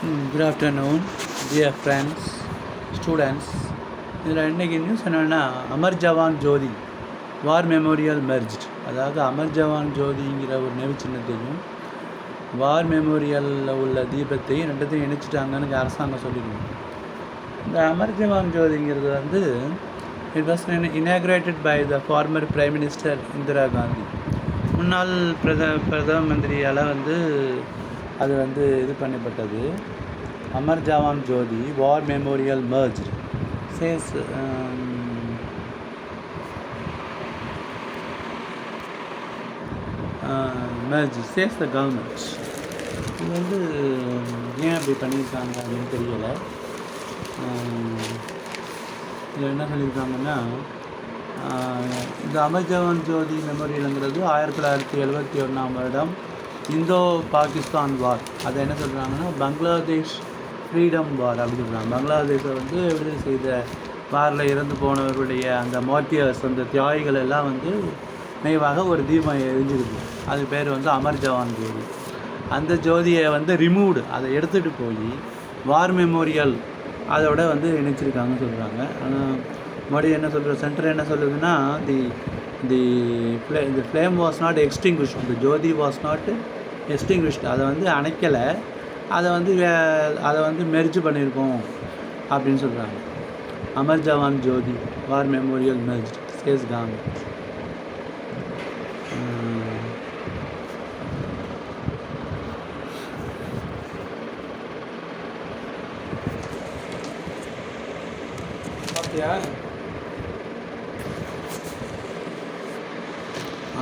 Good afternoon, dear friends, students. இதில் இன்றைக்கி news என்னென்னா அமர் ஜவான் ஜோதி வார் மெமோரியல் மெர்ஜ்ட். அதாவது அமர் ஜவான் ஜோதிங்கிற ஒரு நினைவு சின்னத்தையும் வார் மெமோரியலில் உள்ள தீபத்தையும் ரெண்டத்தையும் இணைச்சிட்டாங்கன்னு அரசாங்கம் சொல்லிடுவோம். இந்த அமர் ஜவான் ஜோதிங்கிறது வந்து it was inaugurated by the former prime minister Indira Gandhi. முன்னாள் பிரதம மந்திரியால் வந்து அது வந்து இது பண்ணப்பட்டது. Amar Jawan Jyoti war memorial merged says merge says the government. இது வந்து ஏன் அப்படி பண்ணியிருக்காங்க அப்படின்னு தெரியலை. இதில் என்ன சொல்லியிருக்காங்கன்னா, இந்த அமர் ஜவான் ஜோதி மெமோரியலுங்கிறது 1971 வருடம் இந்தோ பாகிஸ்தான் வார். அதை என்ன சொல்கிறாங்கன்னா பங்களாதேஷ் ஃப்ரீடம் வார் அப்படின்னு சொல்கிறாங்க. பங்களாதேஷை வந்து விடுதலை செய்த வாரில் இறந்து போனவர்களுடைய அந்த மார்ட்டியர்ஸ், அந்த தியாகிகள் எல்லாம் வந்து நினைவாக ஒரு தீபம் எரிஞ்சுக்குது. அது பேர் வந்து அமர் ஜவான் ஜோதி. அந்த ஜோதியை வந்து ரிமூவ்டு, அதை எடுத்துகிட்டு போய் வார் மெமோரியல் அதோட வந்து இணைச்சிருக்காங்கன்னு சொல்கிறாங்க. மறுபடியும் என்ன சொல்கிற சென்டர் என்ன சொல்லுதுன்னா, the flame was not extinguished, the Jyoti was not extinguished. அதை வந்து அணைக்கலை, அதை வந்து மெர்ஜ் பண்ணியிருக்கோம் அப்படின்னு சொல்கிறாங்க. Amar Jawan Jyoti war memorial merged says government.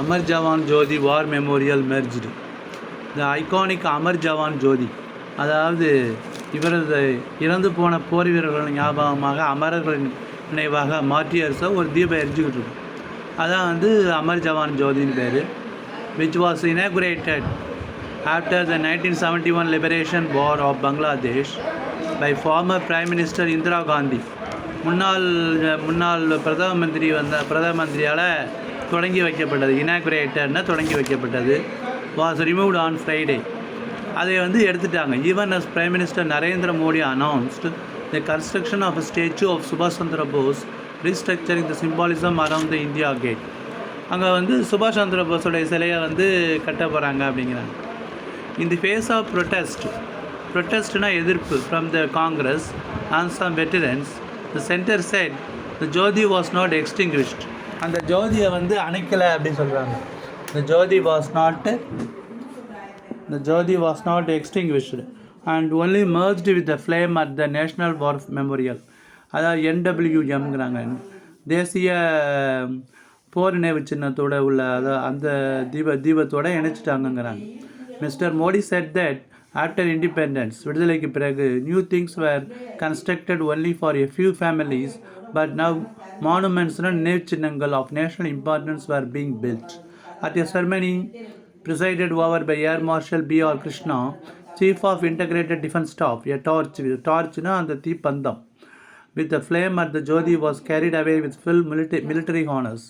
Amar Jawan Jyoti war memorial merged. The iconic Amar Jawan Jyoti, அதாவது இவரது இறந்து போன போர் வீரர்களின் ஞாபகமாக அமரர்களின் நினைவாக மார்ட்டியர்ஸை ஒரு தீபம் எரிஞ்சுக்கிட்டு இருக்கும். அதான் வந்து அமர் ஜவான் ஜோதின்னு பேர். Which was inaugurated after the 1971 liberation war of Bangladesh by former prime minister Indira Gandhi. முன்னாள் பிரதம மந்திரியால் தொடங்கி வைக்கப்பட்டது. இனாகுரேட்டர்னா தொடங்கி வைக்கப்பட்டது. Was removed on Friday. அதை வந்து எடுத்துட்டாங்க. Even as prime minister Narendra Modi announced the construction of a statue of சுபாஷ் Chandra Bose restructuring the symbolism around the India Gate. அங்கே வந்து சுபாஷ் சந்திர போஸோடைய சிலையை வந்து கட்ட போகிறாங்க அப்படிங்கிறாங்க. இன் தி ஃபேஸ் ஆஃப் ப்ரொட்டஸ்ட்னா எதிர்ப்பு from the Congress and some veterans, the centre said the Jyoti was not extinguished. அந்த ஜோதியை வந்து அணைக்கலை அப்படின்னு சொல்கிறாங்க. The Jyoti was not extinguished and only merged with the flame at the National War Memorial. அதாவது NWMங்கிறாங்க, தேசிய போர் நினைவு சின்னத்தோடு உள்ள அந்த தீபத்தோடு இணைச்சிட்டாங்கங்கிறாங்க. Mister Modi said that after independence, விடுதலைக்கு பிறகு, new things were constructed only for a few families, but now monuments and நினைவு சின்னங்கள் of national importance were being built. At a ceremony presided over by Air Marshal B.R. Krishna, Chief of Integrated Defence Staff, a torch அந்த தீப்பந்தம் with a flame at the Jyoti was carried away with full military honors,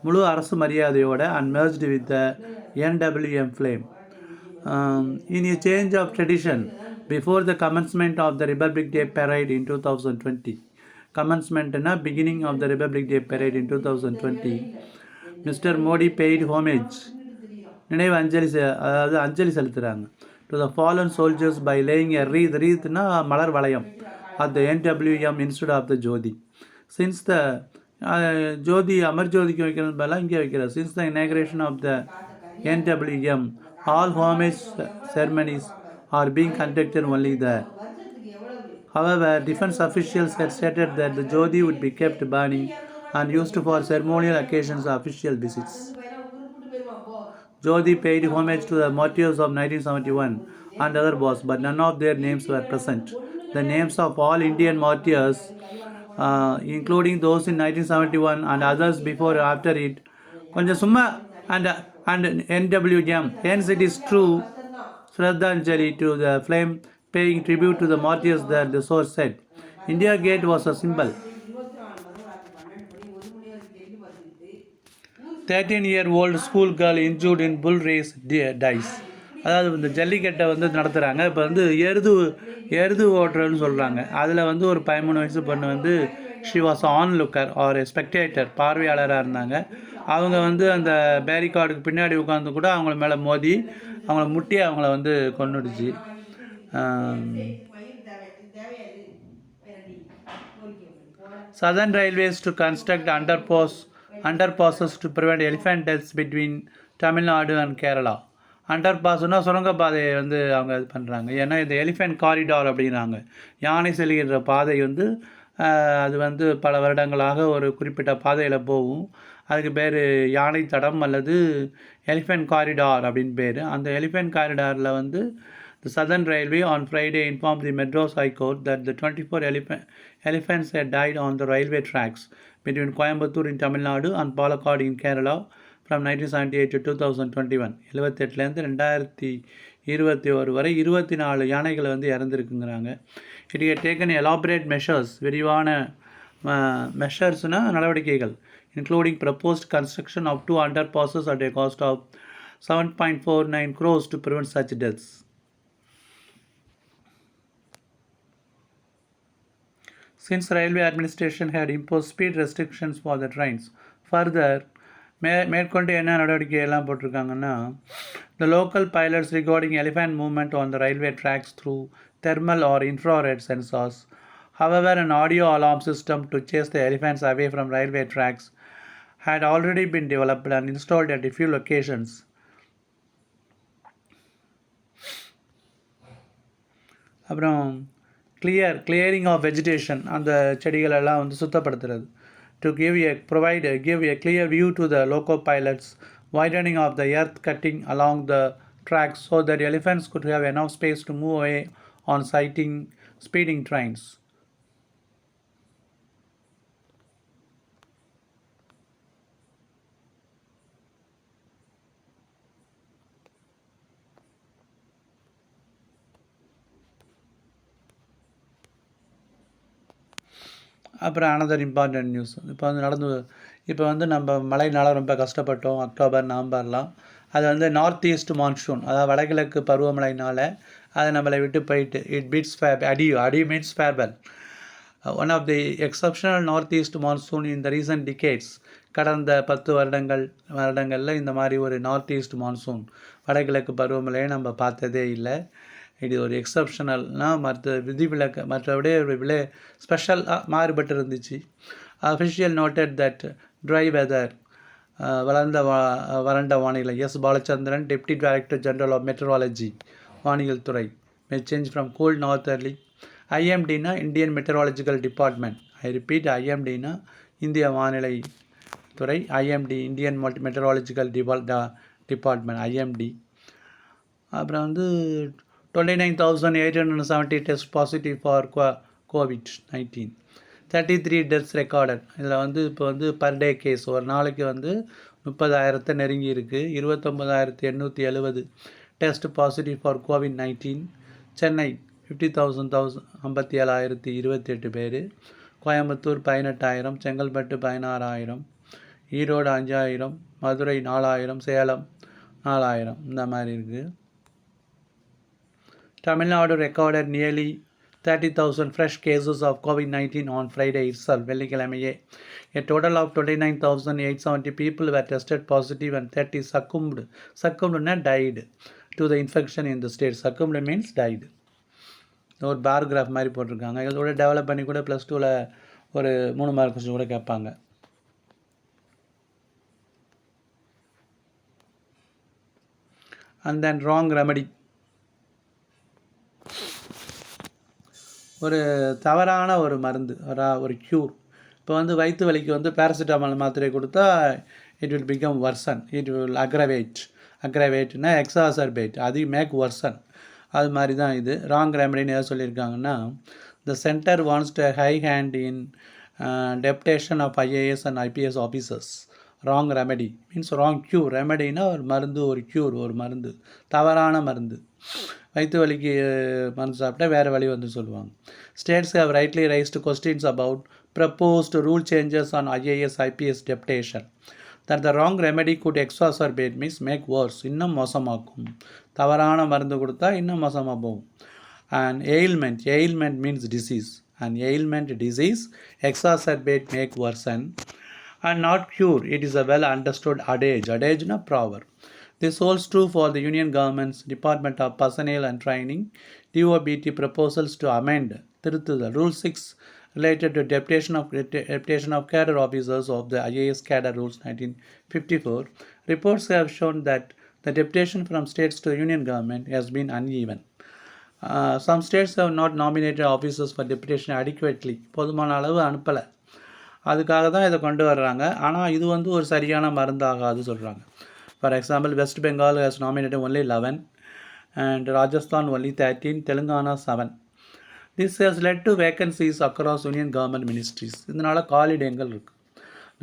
முழு அரசு மரியாதையோட, and merged with the NWM flame. In a change of tradition, before the commencement of the Republic Day Parade in 2020, commencement beginning of the Republic Day Parade in 2020, Mr. Modi paid homage, நினைவு அஞ்சலி செலுத்துகிறாங்க, to the fallen soldiers by laying a wreathனா மலர் வளையம், at the NWM instead of the Jyoti. Since the ஜோதி அமர் ஜோதிக்கு வைக்கிறது பதிலாக இங்கே வைக்கிறார். Since the inauguration of the NWM, all homage ceremonies are being conducted only there. However, defense officials had stated that the Jyoti would be kept burning and used for ceremonial occasions or official visits. Jyoti paid homage to the martyrs of 1971 and other wars, but none of their names were present. The names of all Indian martyrs, including those in 1971 and others before or after it, and NWM. Hence, it is true Shraddhanjali to the flame, paying tribute to the martyrs that the source said. India Gate was a symbol. 13-year-old school girl injured in bull race dies. அதாவது இந்த ஜல்லிக்கட்டை வந்து நடத்துகிறாங்க. இப்போ வந்து எருது ஓட்டுறன்னு சொல்கிறாங்க. அதில் வந்து ஒரு 13 வயசு பொண்ணு வந்து she was an looker or spectator, பார்வையாளராக இருந்தாங்க. அவங்க வந்து அந்த பேரிகார்டுக்கு பின்னாடி உட்காந்து கூட அவங்கள மேலே மோதி அவங்கள முட்டி அவங்கள வந்து கொன்னுடுச்சு. Southern Railways to construct underpasses to prevent elephant deaths between Tamil Nadu and Kerala. அண்டர்பாஸ்னால் சுரங்கப்பாதையை வந்து அவங்க இது பண்ணுறாங்க. ஏன்னா இந்த எலிஃபெண்ட் காரிடார் அப்படிங்கிறாங்க. யானை செல்கின்ற பாதை வந்து அது வந்து பல வருடங்களாக ஒரு குறிப்பிட்ட பாதையில் போகும். அதுக்கு பேர் யானை தடம் அல்லது எலிஃபெண்ட் காரிடார் அப்படின்னு பேர். அந்த எலிஃபெண்ட் காரிடாரில் வந்து the Southern Railway on Friday informed the Madras High Court that the 24 elephants had died on the railway tracks between Coimbatore in Tamil Nadu and Palakkad in Kerala from 1978 to 2021. 78லேருந்து 2021 வரை 24 யானைகள் வந்து இறந்துருக்குங்கிறாங்க. It had taken elaborate measures, விரிவான மெஷர்ஸ்னால் நடவடிக்கைகள், including proposed construction of 2 underpasses at a cost of 7.49 crores to prevent such deaths. Since railway administration had imposed speed restrictions for the trains, further மேற்கொண்டு என்ன நடவடிக்கை எல்லாம் போட்டிருக்காங்கன்னா, the local pilots regarding elephant movement on the railway tracks through thermal or infrared sensors. However, an audio alarm system to chase the elephants away from railway tracks had already been developed and installed at a few locations. அப்புறம் clearing of vegetation, அந்த செடிகளெல்லாம் வந்து சுத்தப்படுத்துறது. To give a clear view to the loco pilots, widening of the earth cutting along the tracks so that elephants could have enough space to move away on speeding trains. அப்புறம் another important news. இப்போ வந்து நம்ம மழைனால ரொம்ப கஷ்டப்பட்டோம் October நவம்பர்லாம். அது வந்து north east monsoon, அதாவது வடகிழக்கு பருவமழைனால் அது நம்மளை விட்டு போயிட்டு இட் பீட்ஸ் அடி means farewell. One of the exceptional north east monsoon in the recent decades. கடந்த 10 வருடங்களில் இந்த மாதிரி ஒரு நார்த் ஈஸ்ட் மான்சூன், வடகிழக்கு பருவமழையை நம்ம பார்த்ததே இல்லை. இது ஒரு எக்ஸப்ஷனல்னால் மற்றபடி ஒரு ஸ்பெஷலாக மாறுபட்டு இருந்துச்சு. Official noted that dry weather, வறண்ட வானிலை. S Balachandran, deputy director general of meteorology, வானியல் துறை, may change from cold northerly. ஐஎம்டினா Indian meteorological department. I repeat, ஐஎம்டினா இந்திய வானிலை துறை, IMD Indian meteorological department, IMD. அப்புறம் வந்து 29,870 test positive for COVID-19, 33 deaths recorded. இதில் வந்து இப்போ வந்து பர் டே கேஸ் ஒரு நாளைக்கு வந்து 30,000 நெருங்கி இருக்குது. 29,870 test positive for COVID-19. Chennai 57,028 பேர், கோயம்புத்தூர் 18,000, செங்கல்பட்டு 16,000, ஈரோடு 5,000, மதுரை 4,000, சேலம் 4,000, இந்த மாதிரி இருக்குது. Tamil Nadu recorded nearly 30,000 fresh cases of COVID-19 on Friday itself, வெள்ளிக்கிழமையே. A total of 29,870 people were tested positive and 30 succumbed died to the infection in the state. Succumbed means died. ஒரு பார் graph மாதிரி போட்டிருக்காங்க. இதோட develop பண்ணி கூட +2ல் ஒரு 3 mark question கூட கேட்பாங்க. And then wrong remedy. ஒரு தவறான ஒரு மருந்து, ஒரு க்யூர். இப்போ வந்து வயிற்று வலிக்கு வந்து பேராசிட்டமால் மாத்திரை கொடுத்தா it will become worsen, it will அக்ரவேட்னா எக்ஸாசர்பேட், அது மேக் வர்சன். அது மாதிரி தான் இது. ராங் ரெமடின்னு எதாவது சொல்லியிருக்காங்கன்னா, the centre wants to high hand in deputation of IAS and IPS officers. Wrong remedy means wrong cure. ரெமடினா ஒரு மருந்து, ஒரு க்யூர், ஒரு மருந்து, தவறான மருந்து. வயிற்று வலிக்கு மருந்து சாப்பிட்டா வேறு வழி வந்து சொல்லுவாங்க. States how rightly raised questions about proposed rule changes on IAS IPS deputation. That the wrong remedy could exacerbate means make worse, இன்னும் மோசமாக்கும். தவறான மருந்து கொடுத்தா இன்னும் மோசமாக போகும். And ailment means disease, and ailment disease exacerbate make worsen and not cure. It is a well understood adage na proverb. This holds true for the Union Government's Department of Personnel and Training DOBT proposals to amend திருத்துதல் Rule 6 related to deputation of cadre officers of the IAS cadre rules 1954. Reports have shown that the deputation from states to union government has been uneven. Some states have not nominated officers for deputation adequately. போதுமான அளவு அனுப்பலை. அதுக்காக தான் இதை கொண்டு வர்றாங்க. ஆனால் இது வந்து ஒரு சரியான மருந்தாகாது சொல்கிறாங்க. For example, west Bengal has nominated only 11 and Rajasthan only 13, Telangana 7. This has led to vacancies across union government ministries. இதனால் காலிடங்கள் இருக்குது.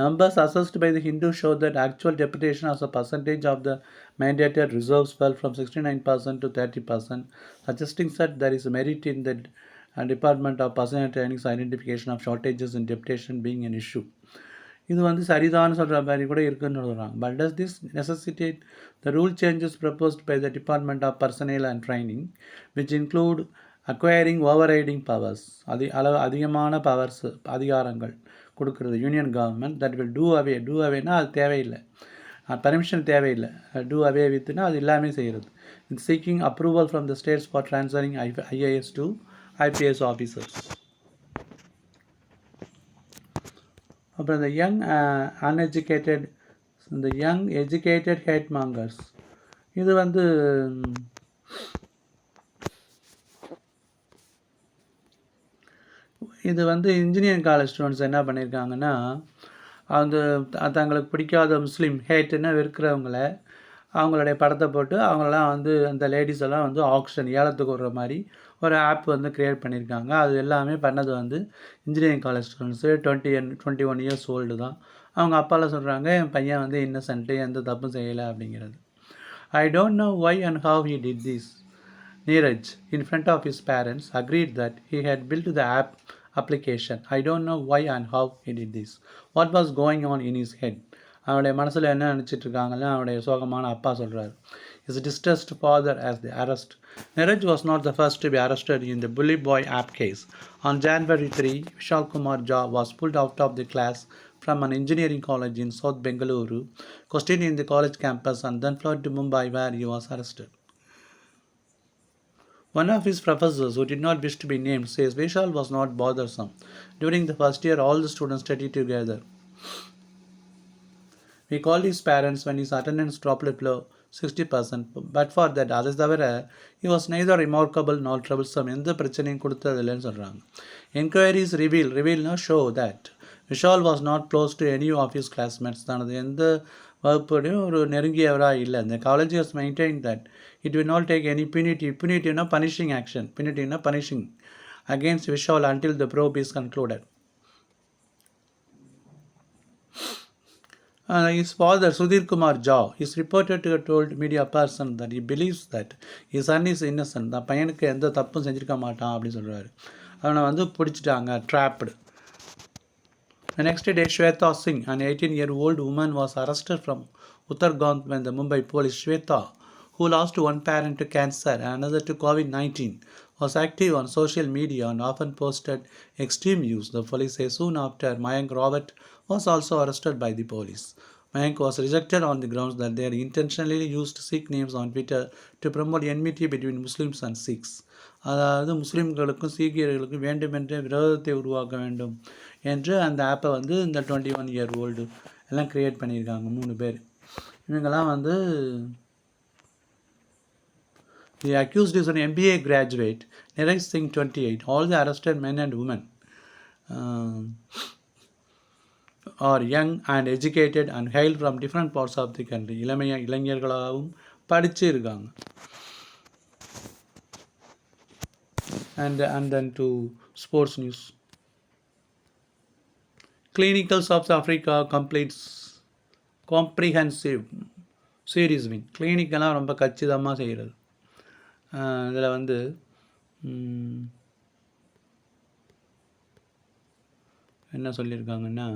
Numbers assessed by the Hindu show that actual deputation as a percentage of the mandated reserves fell from 69% to 30%, suggesting that there is merit in the Department of Personnel Training's identification of shortages in deputation being an issue. இது வந்து சரிதான் சொல்கிற மாதிரி கூட இருக்குன்னு சொல்கிறாங்க. But does this necessitate the rule changes proposed by the Department of Personnel and Training, which include acquiring overriding powers, அதிகமான powers அதிகாரங்கள் கொடுக்குறது union government, that will do அவேனா அது தேவையில்லை, பர்மிஷன் தேவையில்லை, டூ அவே வித்துனா அது எல்லாமே செய்கிறது. It's seeking approval from the states for transferring IAS to IPS officers. அப்புறம் இந்த யங் எஜுகேட்டட் ஹேட் மாங்கர்ஸ், இது வந்து இன்ஜினியரிங் காலேஜ் ஸ்டூடெண்ட்ஸ் என்ன பண்ணியிருக்காங்கன்னா, அந்த தங்களுக்கு பிடிக்காத முஸ்லீம் ஹேட்டுன்னு இருக்கிறவங்கள அவங்களுடைய படத்தை போட்டு அவங்களெல்லாம் வந்து அந்த லேடிஸ் எல்லாம் வந்து ஆக்ஷன் ஏலத்துக்கு விடுற மாதிரி ஒரு ஆப் வந்து க்ரியேட் பண்ணியிருக்காங்க. அது எல்லாமே பண்ணது வந்து engineering college students 21 years old தான். அவங்க அப்பாலாம் சொல்கிறாங்க, என் பையன் வந்து இன்னசென்ட்டு, எந்த தப்பும் செய்யலை அப்படிங்கிறது. I don't know Y and how he did this. Neeraj in front of his parents agreed that he had built the app application. I don't know why and how he did this. What was going on in his head? அவனுடைய மனசில் என்ன நினச்சிட்டு இருக்காங்கன்னு அவனுடைய சோகமான அப்பா சொல்கிறார். His distressed father as the arrest. Neeraj was not the first to be arrested in the Bully Boy app case. On January 3, Vishal Kumar Jha was pulled out of the class from an engineering college in South Bengaluru, questioned in the college campus and then fled to Mumbai where he was arrested. One of his professors, who did not wish to be named, says Vishal was not bothersome. During the first year, all the students studied together. We called his parents when his attendance dropped below 60%, but for that, others தவிர he was neither remarkable nor troublesome. எந்த பிரச்சனையும் கொடுத்ததில்லைன்னு சொல்கிறாங்க. Inquiries reveal show that Vishal was not close to any of his classmates. தனது எந்த வகுப்போடையும் ஒரு நெருங்கியவராக இல்லை. The college has maintained that it will not take any punitive punishing action, punishing against Vishal until the probe is concluded. His father, Sudhir Kumar Jha, is reported to have told media person that he believes that his son is innocent. The பையனுக்கு எந்த தப்பும் செஞ்சிருக்க மாட்டான் அப்படின்னு சொல்கிறாரு. அவனை வந்து பிடிச்சிட்டாங்க, trapped. The next day, Shweta Singh, an 18-year-old woman, was arrested from Uttargand when the Mumbai police. Shweta, who lost one parent to cancer and another to COVID-19, was active on social media and often posted extreme views. The police say soon after, Mayank Rawat was also arrested by the police. Mayank was rejected on the grounds that they intentionally used Sikh names on Twitter to promote enmity between Muslims and Sikhs. அதாவது முஸ்லீம்களுக்கும் சீக்கியர்களுக்கும் வேண்டுமென்றே விரோதத்தை உருவாக்க வேண்டும் என்று அந்த ஆப்பை வந்து இந்த 21 year old எல்லாம் க்ரியேட் பண்ணியிருக்காங்க 3 பேர். இவங்கெல்லாம் வந்து the accused is an MBA graduate, Neeraj Singh 28. All the arrested men and women are young and educated and hail from different parts of the country. இளைஞர்களாகவும் படிச்சு இருக்காங்க. And then to sports news. Clinical South Africa completes comprehensive series win. கிளினிக்கெல்லாம் ரொம்ப கச்சிதமாக செய்கிறது. இதில் வந்து என்ன சொல்லியிருக்காங்கன்னா,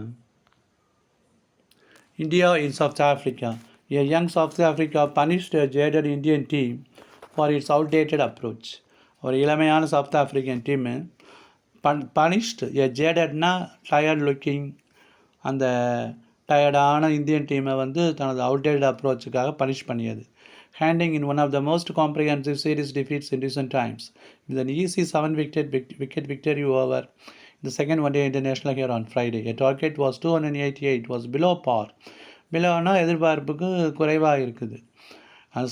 India in South Africa. A young South Africa punished a jaded Indian team for its outdated approach. ஒரு இளமையான south African team punished a jadedனா tired looking அந்த டயர்டான இந்தியன் டீமை வந்து தனது அவுட்டேட் அப்ரோச்சுக்காக பனிஷ் பண்ணியது. handing in one of the most comprehensive series defeats in recent times with an easy 7-wicket victory over the second one-day international here on Friday. A target was 288, was below par. பிலோனா எதிர்பார்ப்புக்கு குறைவாக இருக்குது. அது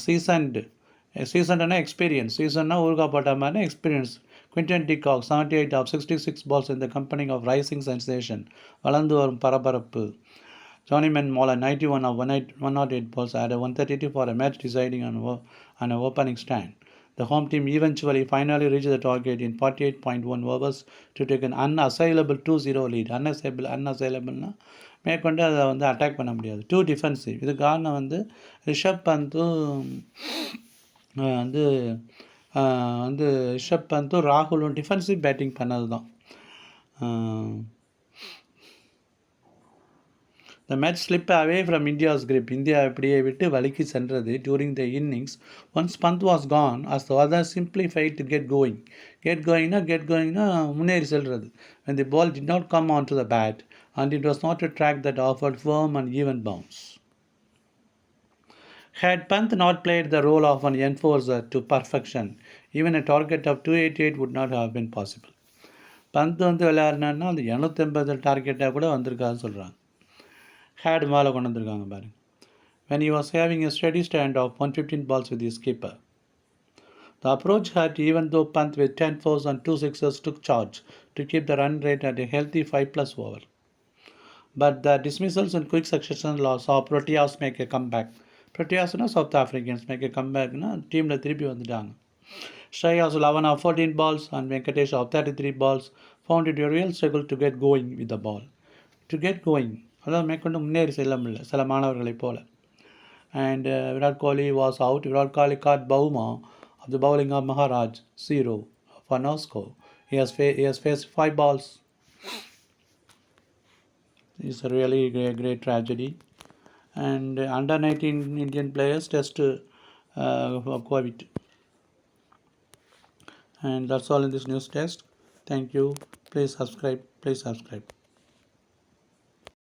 சீசன்னா experience, சீசன்னா ஊருகா போட்ட மாதிரி experience. Quinton de Kock 78 of 66 balls in the company of rising sensation, வளர்ந்து வரும் பரபரப்பு. Johnnyman Molan 91 of 108 balls had a 132 for a match deciding on an opening stand. The home team eventually finally reached the target in 48.1 overs to take an unassailable 2-0 lead. unassailableனா மேற்கொண்டு அதை வந்து attack பண்ண முடியாது. Too defensive. இது காரணம் வந்து ரிஷப் பந்தும் வந்து வந்து ரிஷப் பந்தும் ராகுலும் டிஃபென்சிவ் பேட்டிங் பண்ணது தான். The match slipped away from India's grip. India இப்படியே விட்டு வலிக்கு சென்றது during the innings. Once Pant was gone, as the others simply failed to get going. Get goingனா முன்னேறி செல்றது. When the ball did not come onto the bat, and it was not a track that offered firm and even bounce. Had Pant not played the role of an enforcer to perfection, even a target of 288 would not have been possible. Bandh வந்து விளையாடினான்னா அந்த 280 டார்கெட்டாக கூட வந்திருக்காதுன்னு சொல்கிறாங்க. Had மேலே கொண்டு வந்திருக்காங்க பாருங்க. When he was having a steady stand of 115 balls with his keeper. The approach had, even though Pant with 10 fours and 2 sixes took charge to keep the run rate at a healthy 5+ over. But the dismissals in quick succession saw Proteas make a comeback. Proteasனா South Africans make a comebackனா டீமில் திருப்பி வந்துட்டாங்க. Shreyas 11 of 14 balls and Venkatesh of 33 balls found it a real struggle to get going with the ball. To get going, அதாவது மேற்கொண்டு முன்னேறி செல்ல முடியல சில மாணவர்களைப் போல. And Virat Kohli was out. Virat Kohli caught Bauma of the bowling of Maharaj 0 for no score. He has faced 5 balls. It's a really great tragedy. And under 19 Indian players test COVID. And that's all in this news test. Thank you. Please subscribe.